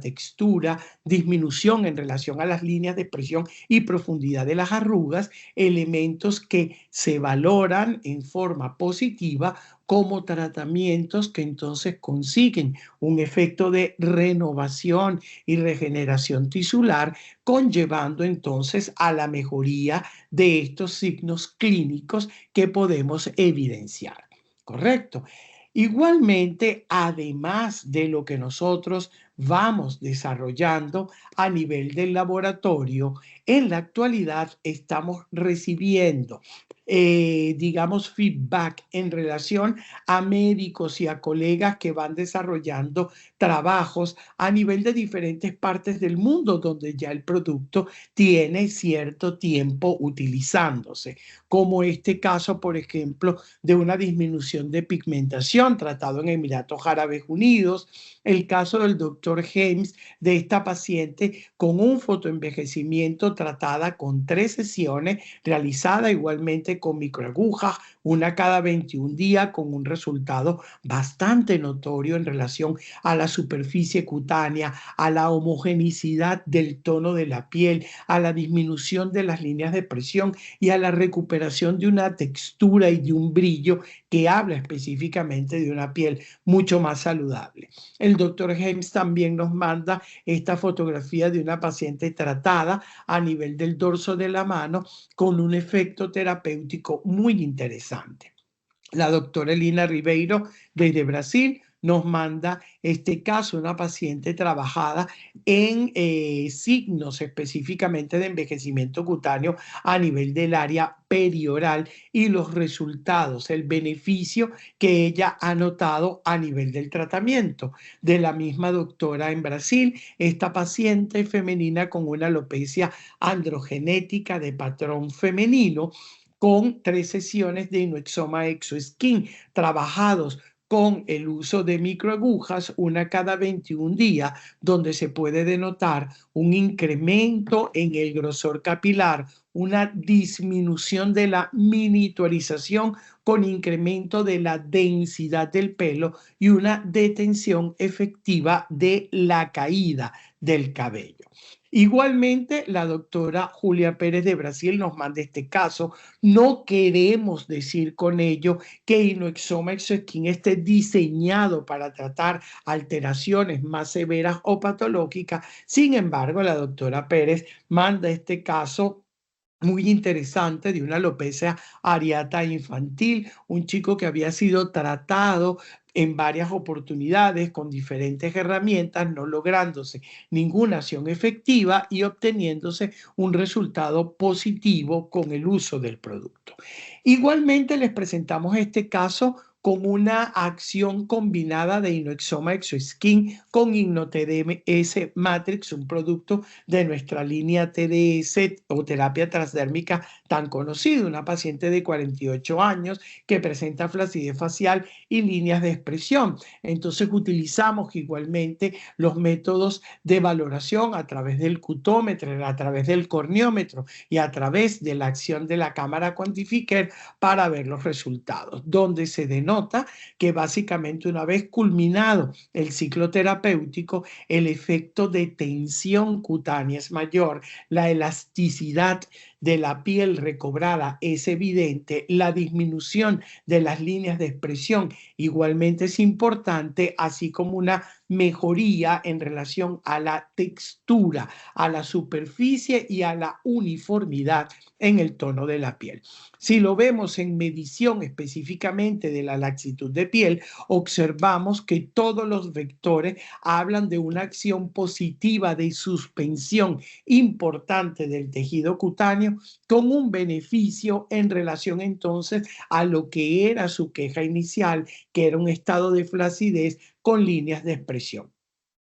textura, disminución en relación a las líneas de expresión y profundidad de las arrugas, elementos que se valoran en forma positiva como tratamientos que entonces consiguen un efecto de renovación y regeneración tisular, conllevando entonces a la mejoría de estos signos clínicos que podemos evidenciar. ¿Correcto? Igualmente, además de lo que nosotros vamos desarrollando a nivel del laboratorio, en la actualidad estamos recibiendo, digamos, feedback en relación a médicos y a colegas que van desarrollando trabajos a nivel de diferentes partes del mundo donde ya el producto tiene cierto tiempo utilizándose, como este caso, por ejemplo, de una disminución de pigmentación tratado en Emiratos Árabes Unidos, el caso del doctor James de esta paciente con un fotoenvejecimiento tratada con 3 sesiones, realizada igualmente con microagujas, una cada 21 días con un resultado bastante notorio en relación a la superficie cutánea, a la homogeneicidad del tono de la piel, a la disminución de las líneas de expresión y a la recuperación de una textura y de un brillo que habla específicamente de una piel mucho más saludable. El doctor James también nos manda esta fotografía de una paciente tratada a nivel del dorso de la mano con un efecto terapéutico muy interesante. La doctora Elina Ribeiro desde Brasil nos manda este caso, una paciente trabajada en signos específicamente de envejecimiento cutáneo a nivel del área perioral y los resultados, el beneficio que ella ha notado a nivel del tratamiento. De la misma doctora en Brasil, esta paciente femenina con una alopecia androgenética de patrón femenino, con 3 sesiones de Inoexoma ExoSkin trabajados con el uso de microagujas, una cada 21 días, donde se puede denotar un incremento en el grosor capilar, una disminución de la miniaturización con incremento de la densidad del pelo y una detención efectiva de la caída del cabello. Igualmente, la doctora Julia Pérez de Brasil nos manda este caso. No queremos decir con ello que Inoexoma ExoSkin esté diseñado para tratar alteraciones más severas o patológicas. Sin embargo, la doctora Pérez manda este caso muy interesante de una alopecia areata infantil, un chico que había sido tratado en varias oportunidades con diferentes herramientas, no lográndose ninguna acción efectiva y obteniéndose un resultado positivo con el uso del producto. Igualmente les presentamos este caso con una acción combinada de Inoexoma ExoSkin con HipnoTDS Matrix, un producto de nuestra línea TDS o terapia transdérmica tan conocida, una paciente de 48 años que presenta flacidez facial y líneas de expresión. Entonces utilizamos igualmente los métodos de valoración a través del cutómetro, a través del corneómetro y a través de la acción de la cámara Quantifier para ver los resultados, donde se denota que básicamente una vez culminado el ciclo terapéutico, el efecto de tensión cutánea es mayor, la elasticidad de la piel recobrada es evidente, la disminución de las líneas de expresión igualmente es importante, así como una mejoría en relación a la textura, a la superficie y a la uniformidad en el tono de la piel. Si lo vemos en medición específicamente de la laxitud de piel, observamos que todos los vectores hablan de una acción positiva de suspensión importante del tejido cutáneo con un beneficio en relación entonces a lo que era su queja inicial, que era un estado de flacidez con líneas de expresión.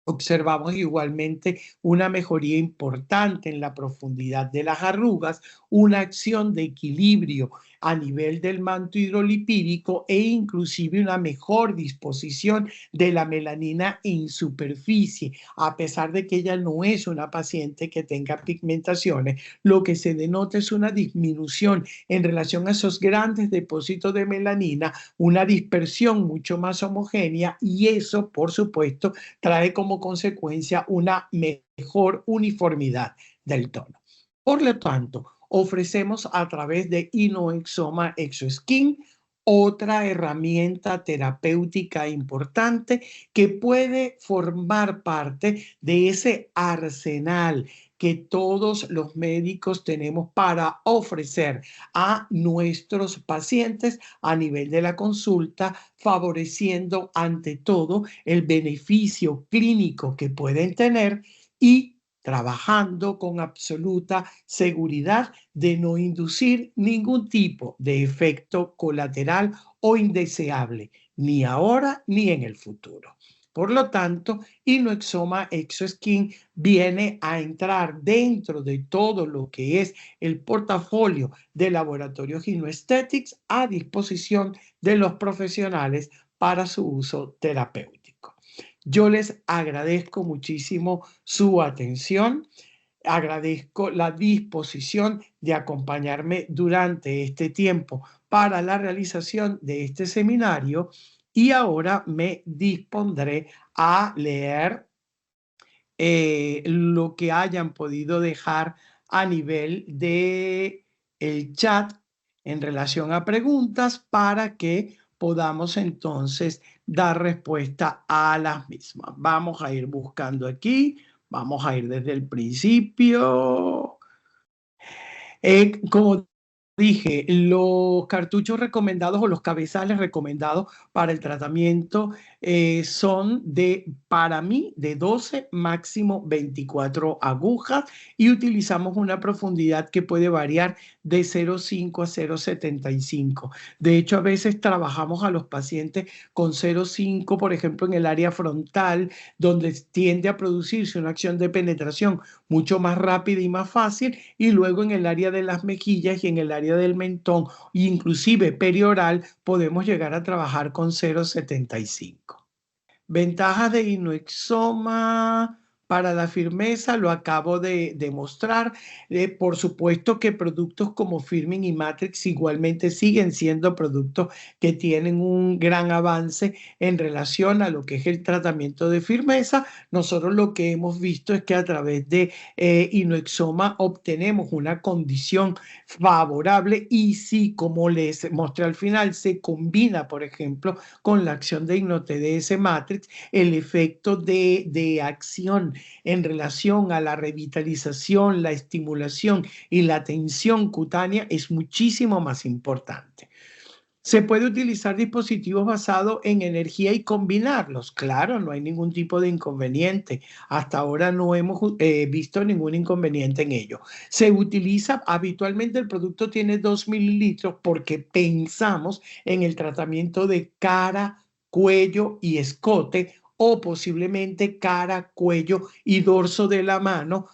Observamos igualmente una mejoría importante en la profundidad de las arrugas, una acción de equilibrio a nivel del manto hidrolipídico e inclusive una mejor disposición de la melanina en superficie, a pesar de que ella no es una paciente que tenga pigmentaciones. Lo que se denota es una disminución en relación a esos grandes depósitos de melanina, una dispersión mucho más homogénea y eso, por supuesto, trae como consecuencia una mejor uniformidad del tono. Por lo tanto, ofrecemos a través de Inoexoma ExoSkin otra herramienta terapéutica importante que puede formar parte de ese arsenal que todos los médicos tenemos para ofrecer a nuestros pacientes a nivel de la consulta, favoreciendo ante todo el beneficio clínico que pueden tener y trabajando con absoluta seguridad de no inducir ningún tipo de efecto colateral o indeseable, ni ahora ni en el futuro. Por lo tanto, Inoexoma ExoSkin viene a entrar dentro de todo lo que es el portafolio de Laboratorio Gynoaesthetics a disposición de los profesionales para su uso terapéutico. Yo les agradezco muchísimo su atención. Agradezco la disposición de acompañarme durante este tiempo para la realización de este seminario y ahora me dispondré a leer lo que hayan podido dejar a nivel de el chat en relación a preguntas para que podamos entonces dar respuesta a las mismas. Vamos a ir buscando aquí, vamos a ir desde el principio. Como dije, los cartuchos recomendados o los cabezales recomendados para el tratamiento son para mí, de 12, máximo 24 agujas y utilizamos una profundidad que puede variar de 0,5 a 0,75. De hecho, a veces trabajamos a los pacientes con 0,5, por ejemplo, en el área frontal, donde tiende a producirse una acción de penetración mucho más rápida y más fácil, y luego en el área de las mejillas y en el área del mentón, inclusive perioral, podemos llegar a trabajar con 0,75. Ventajas de inoexoma para la firmeza, lo acabo de demostrar. Por supuesto que productos como Firmin y Matrix igualmente siguen siendo productos que tienen un gran avance en relación a lo que es el tratamiento de firmeza. Nosotros lo que hemos visto es que a través de inoexoma obtenemos una condición favorable y si, como les mostré al final, se combina, por ejemplo, con la acción de InnoTDS Matrix, el efecto de acción en relación a la revitalización, la estimulación y la tensión cutánea es muchísimo más importante. ¿Se puede utilizar dispositivos basados en energía y combinarlos? Claro, no hay ningún tipo de inconveniente. Hasta ahora no hemos visto ningún inconveniente en ello. Se utiliza habitualmente, el producto tiene 2 mililitros porque pensamos en el tratamiento de cara, cuello y escote o posiblemente cara, cuello y dorso de la mano,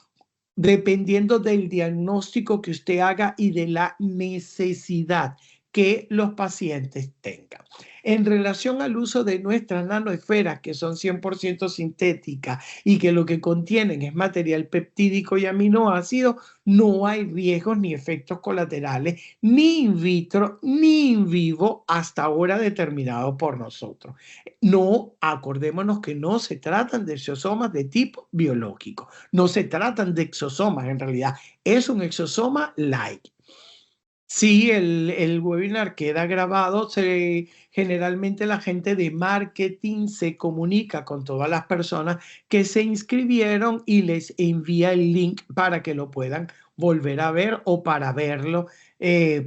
dependiendo del diagnóstico que usted haga y de la necesidad que los pacientes tengan. En relación al uso de nuestras nanoesferas, que son 100% sintéticas y que lo que contienen es material peptídico y aminoácidos, no hay riesgos ni efectos colaterales, ni in vitro ni in vivo hasta ahora determinados por nosotros. No, acordémonos que no se tratan de exosomas de tipo biológico, no se tratan de exosomas en realidad, es un exosoma like. Sí, el webinar queda grabado. Generalmente la gente de marketing se comunica con todas las personas que se inscribieron y les envía el link para que lo puedan volver a ver o para verlo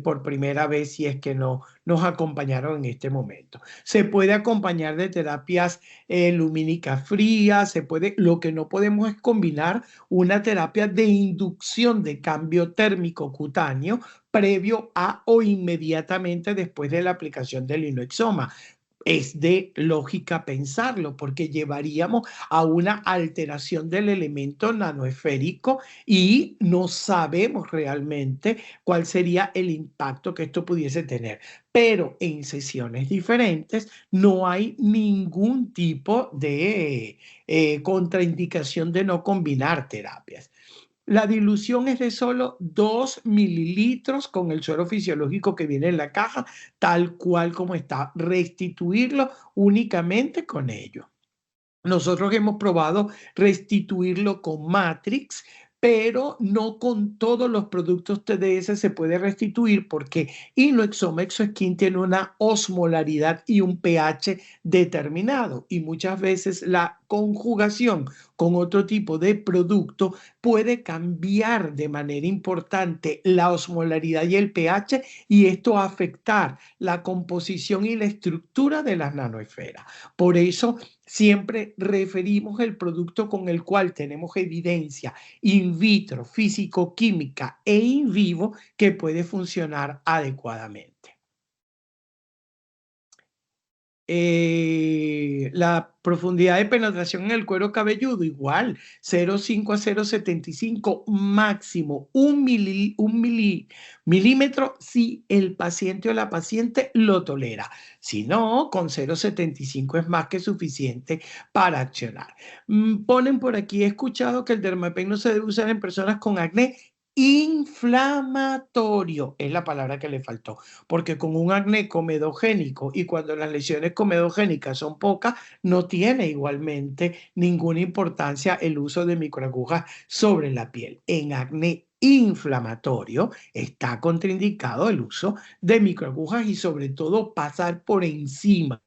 por primera vez si es que no nos acompañaron en este momento. Se puede acompañar de terapias lumínicas frías, lo que no podemos es combinar una terapia de inducción de cambio térmico cutáneo previo a o inmediatamente después de la aplicación del inoexoma. Es de lógica pensarlo, porque llevaríamos a una alteración del elemento nanoesférico y no sabemos realmente cuál sería el impacto que esto pudiese tener. Pero en sesiones diferentes no hay ningún tipo de contraindicación de no combinar terapias. La dilución es de solo 2 mililitros con el suero fisiológico que viene en la caja, tal cual como está. Restituirlo únicamente con ello. Nosotros hemos probado restituirlo con Matrix, pero no con todos los productos TDS se puede restituir porque Inoexoma Exoskin tiene una osmolaridad y un pH determinado y muchas veces la conjugación con otro tipo de producto puede cambiar de manera importante la osmolaridad y el pH y esto afectar la composición y la estructura de las nanoesferas. Por eso siempre referimos el producto con el cual tenemos evidencia in vitro, físico-química e in vivo que puede funcionar adecuadamente. La profundidad de penetración en el cuero cabelludo, igual, 0,5 a 0,75, máximo un milímetro si el paciente o la paciente lo tolera. Si no, con 0,75 es más que suficiente para accionar. Ponen por aquí, he escuchado que el Dermapen no se debe usar en personas con acné inflamatorio, es la palabra que le faltó, porque con un acné comedogénico y cuando las lesiones comedogénicas son pocas, no tiene igualmente ninguna importancia el uso de microagujas sobre la piel. En acné inflamatorio está contraindicado el uso de microagujas y sobre todo pasar por encima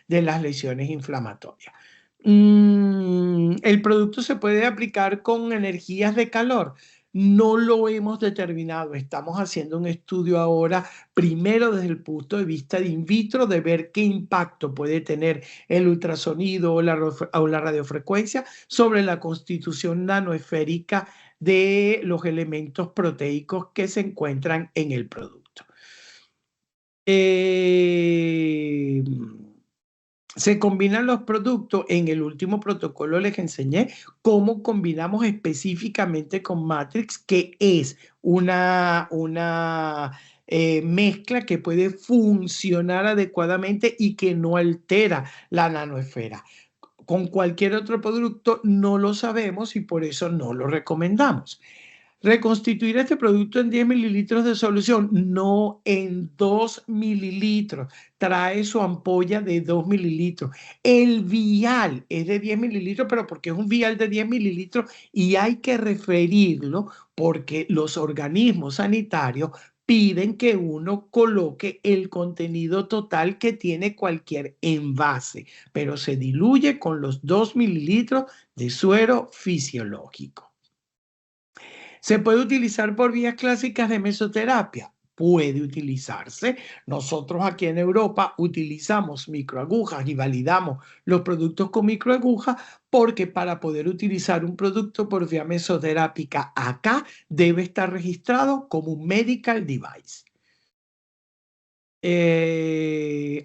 de las lesiones inflamatorias. ¿El producto se puede aplicar con energías de calor? No lo hemos determinado. Estamos haciendo un estudio ahora, primero desde el punto de vista de in vitro, de ver qué impacto puede tener el ultrasonido o la radiofrecuencia sobre la constitución nanoesférica de los elementos proteicos que se encuentran en el producto. Se combinan los productos. En el último protocolo les enseñé cómo combinamos específicamente con Matrix, que es una mezcla que puede funcionar adecuadamente y que no altera la nanoesfera. Con cualquier otro producto no lo sabemos y por eso no lo recomendamos. Reconstituir este producto en 10 mililitros de solución, no en 2 mililitros. Trae su ampolla de 2 mililitros. El vial es de 10 mililitros, pero porque es un vial de 10 mililitros y hay que referirlo porque los organismos sanitarios piden que uno coloque el contenido total que tiene cualquier envase, pero se diluye con los 2 mililitros de suero fisiológico. ¿Se puede utilizar por vías clásicas de mesoterapia? Puede utilizarse. Nosotros aquí en Europa utilizamos microagujas y validamos los productos con microagujas porque para poder utilizar un producto por vía mesoterápica acá debe estar registrado como un medical device.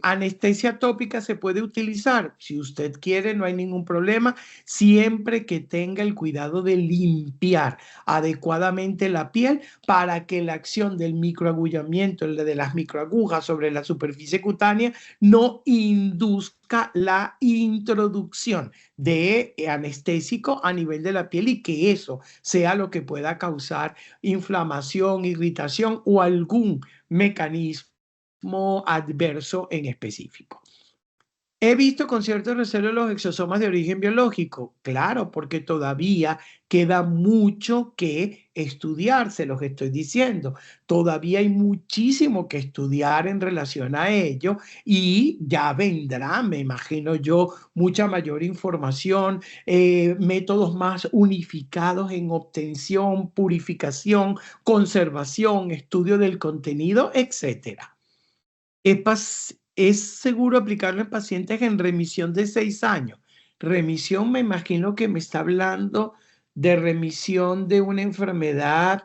Anestesia tópica se puede utilizar, si usted quiere, no hay ningún problema, siempre que tenga el cuidado de limpiar adecuadamente la piel para que la acción del microagullamiento, de las microagujas sobre la superficie cutánea, no induzca la introducción de anestésico a nivel de la piel y que eso sea lo que pueda causar inflamación, irritación o algún mecanismo adverso en específico. He visto con cierto recelo los exosomas de origen biológico. Claro, porque todavía queda mucho que estudiar, se los estoy diciendo. Todavía hay muchísimo que estudiar en relación a ello y ya vendrá, me imagino yo, mucha mayor información, métodos más unificados en obtención, purificación, conservación, estudio del contenido, etcétera. Es seguro aplicarlo en pacientes en remisión de 6 años. Remisión, me imagino que me está hablando de remisión de una enfermedad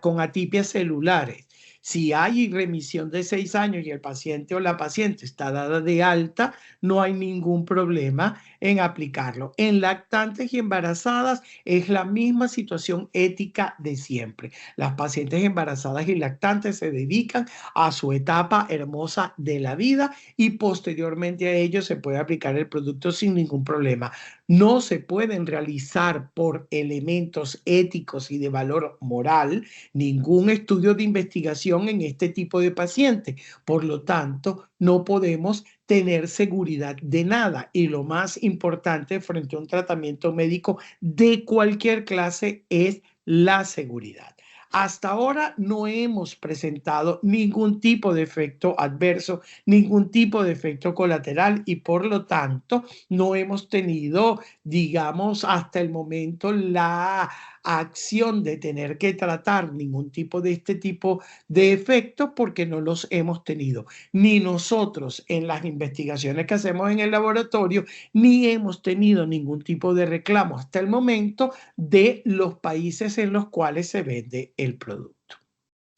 con atipias celulares. Si hay remisión de 6 años y el paciente o la paciente está dada de alta, no hay ningún problema en aplicarlo. En lactantes y embarazadas es la misma situación ética de siempre. Las pacientes embarazadas y lactantes se dedican a su etapa hermosa de la vida y posteriormente a ello se puede aplicar el producto sin ningún problema. No se pueden realizar por elementos éticos y de valor moral ningún estudio de investigación en este tipo de pacientes. Por lo tanto, no podemos tener seguridad de nada y lo más importante frente a un tratamiento médico de cualquier clase es la seguridad. Hasta ahora no hemos presentado ningún tipo de efecto adverso, ningún tipo de efecto colateral y por lo tanto no hemos tenido, digamos, hasta el momento la acción de tener que tratar ningún tipo de este tipo de efectos porque no los hemos tenido. Ni nosotros en las investigaciones que hacemos en el laboratorio, ni hemos tenido ningún tipo de reclamo hasta el momento de los países en los cuales se vende el producto.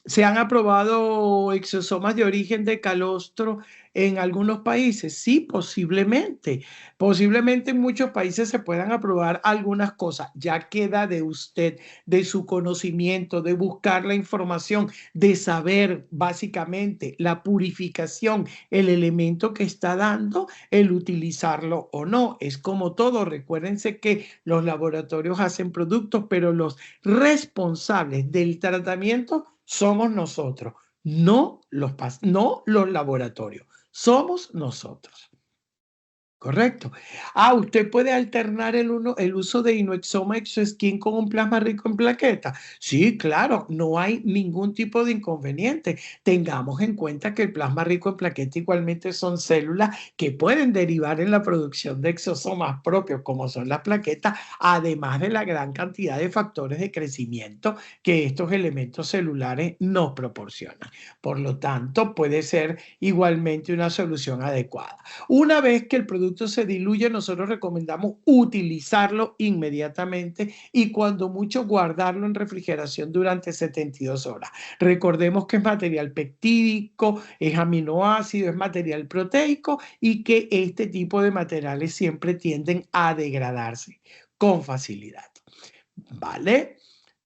Se han aprobado exosomas de origen de calostro en algunos países? Sí, posiblemente. Posiblemente en muchos países se puedan aprobar algunas cosas. Ya queda de usted, de su conocimiento, de buscar la información, de saber básicamente la purificación, el elemento que está dando, el utilizarlo o no. Es como todo. Recuérdense que los laboratorios hacen productos, pero los responsables del tratamiento somos nosotros, no los laboratorios, somos nosotros. Correcto. Usted puede alternar el uso de Inoexoma Exoskin con un plasma rico en plaquetas. Sí, claro, no hay ningún tipo de inconveniente. Tengamos en cuenta que el plasma rico en plaquetas igualmente son células que pueden derivar en la producción de exosomas propios, como son las plaquetas, además de la gran cantidad de factores de crecimiento que estos elementos celulares nos proporcionan. Por lo tanto, puede ser igualmente una solución adecuada. Una vez que el producto se diluye, nosotros recomendamos utilizarlo inmediatamente y cuando mucho guardarlo en refrigeración durante 72 horas. Recordemos que es material peptídico, es aminoácido, es material proteico y que este tipo de materiales siempre tienden a degradarse con facilidad. ¿Vale?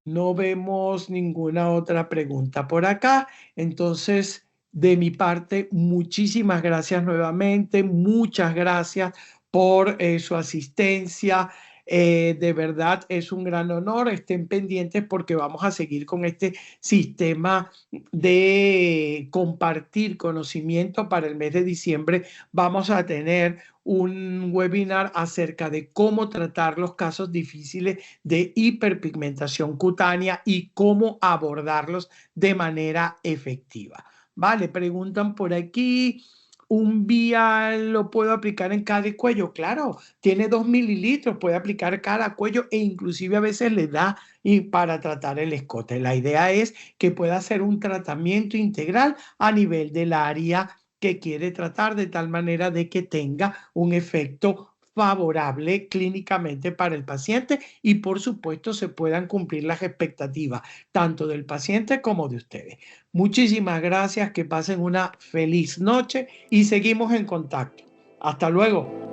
No vemos ninguna otra pregunta por acá. Entonces, de mi parte, muchísimas gracias nuevamente. Muchas gracias por su asistencia. De verdad es un gran honor. Estén pendientes porque vamos a seguir con este sistema de compartir conocimiento para el mes de diciembre. Vamos a tener un webinar acerca de cómo tratar los casos difíciles de hiperpigmentación cutánea y cómo abordarlos de manera efectiva. Vale, preguntan por aquí, ¿un vial lo puedo aplicar en cada cuello? Claro, tiene 2 mililitros, puede aplicar cada cuello e inclusive a veces le da y para tratar el escote. La idea es que pueda hacer un tratamiento integral a nivel del área que quiere tratar de tal manera de que tenga un efecto favorable clínicamente para el paciente y por supuesto se puedan cumplir las expectativas tanto del paciente como de ustedes. Muchísimas gracias, que pasen una feliz noche y seguimos en contacto. Hasta luego.